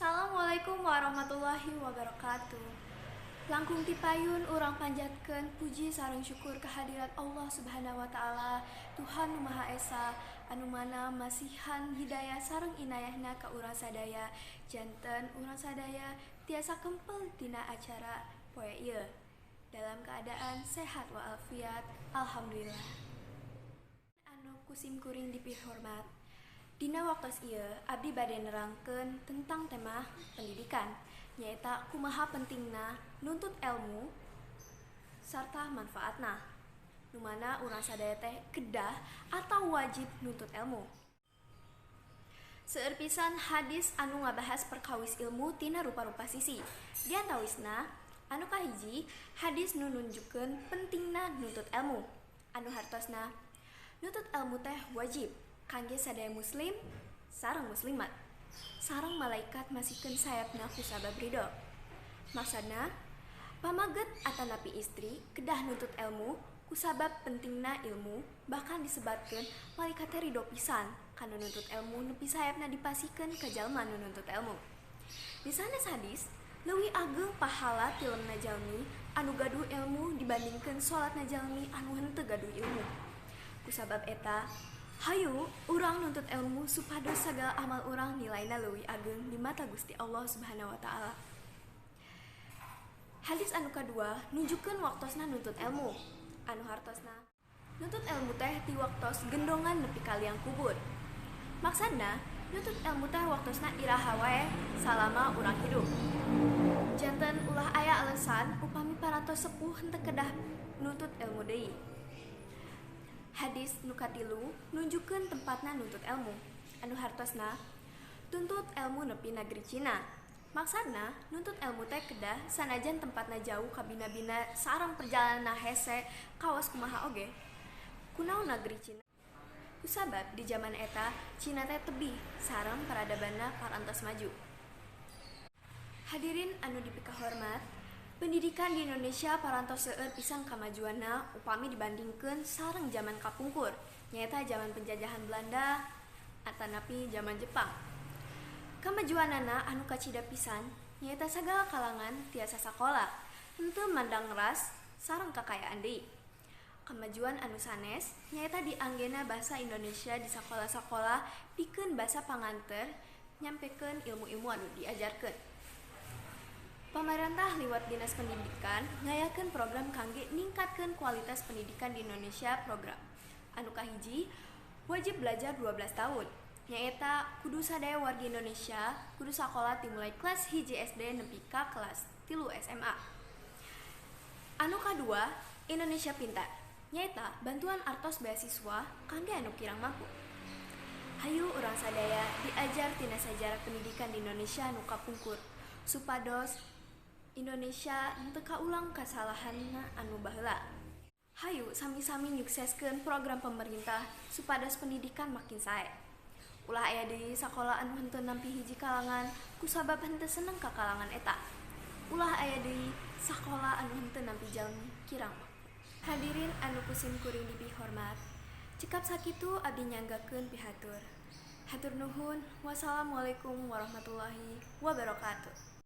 Assalamualaikum warahmatullahi wabarakatuh. Langkung tipayun urang panjatkeun puji sareng syukur kehadirat Allah Subhanahu wa taala, Tuhan Nu Maha Esa, anu mana masihan hidayah sareng inayahna ka urang sadaya. Janten urang sadaya tiasa kempel dina acara poe ieu dalam keadaan sehat walafiat. Alhamdulillah. Anu kusim kuring dipihormat, dina waktos ieu abdi bade nerangkeun tentang tema pendidikan, nyaeta kumaha pentingna nuntut ilmu sarta manfaatna. Nu mana urang sadaya teh kedah atau wajib nuntut ilmu. Seueur pisan hadis anu ngabahas perkawis ilmu tina rupa-rupa sisi. Di antawisna anu kahiji, hadis nu nunjukkeun pentingna nuntut ilmu. Anu hartosna, nuntut ilmu teh wajib kangge sadaya muslim sareng muslimat, sareng malaikat masihkeun sayapna ku sabab ridho. Maksudna, pamaget atanapi istri kedah nuntut ilmu ku sabab pentingna ilmu, bahkan disebatkeun malaikat teh ridho pisan kana nuntut ilmu nepi sayapna dipasihkeun ka jalma nu nuntut ilmu. Di sanes hadis, leuwih ageng pahala tilemna jalmi anu gaduh ilmu dibandingkeun salatna jalmi anu henteu gaduh ilmu. Ku sabab eta, hayu urang nuntut ilmu supados sagala amal urang nilaina leuwih ageng di mata Gusti Allah Subhanahu wa taala. Hadis anu kadua nunjukkeun waktosna nuntut ilmu. Anu hartosna, nuntut ilmu teh ti waktos gendongan nepi ka liang kubur. Maksudna, nuntut ilmu teh waktosna iraha wae salama urang hidup. Janten ulah aya alesan upami parantos sepuh henteu kedah nuntut ilmu deui. Hadis nu katilu nunjukkeun tempatna nuntut ilmu. Anu hartosna, tuntut ilmu nepi negeri Cina. Maksudna, nuntut ilmu teh kedah sanajan tempatna jauh ka bina-bina sareng perjalananna hese kawas kumaha oge. Kunaon negeri Cina? Kusabab di zaman eta Cina teh tebih sareng peradabanna parantos maju. Hadirin anu dipikahormat, pendidikan di Indonesia parantos seueur pisan kamajuanna upami dibandingkeun sareng zaman kapungkur, nyaeta zaman penjajahan Belanda atanapi zaman Jepang. Kamajuanana anu kacida pisan nyaeta sagala kalangan tiasa sakola, henteu mandang ras sareng kakayaan deui. Kamajuan anu sanes nyaeta dianggena basa Indonesia di sakola-sakola pikeun basa panganter nyampekeun ilmu-ilmu anu diajarkeun. Pamarentah liwat Dinas Pendidikan ngayakeun program kangge ningkatkeun kualitas pendidikan di Indonesia. Program anu kahiji, wajib belajar 12 tahun, nyaeta kudu sadaya warga Indonesia kudu sakola dimulai kelas 1 SD nepi ka kelas 3 SMA. Anu kadua, Indonesia Pintar, nyaeta bantuan artos beasiswa kangge anu kirang mampu. Hayu urang sadaya diajar tina sajarah pendidikan di Indonesia anu kapungkur supados Indonesia henteu kaulang kasalahanna anu baheula. Hayu sami-sami nyukseskeun program pemerintah supados pendidikan makin sae. Ulah aya deui sakola anu henteu nampi hiji kalangan kusabab henteu seneng ka kalangan eta. Ulah aya deui sakola anu henteu nampi jalmi kirang. Hadirin anu kusim kuring dipihormat, cekap sakitu abdi nyanggakeun pihatur. Hatur nuhun. Wassalamualaikum warahmatullahi wabarakatuh.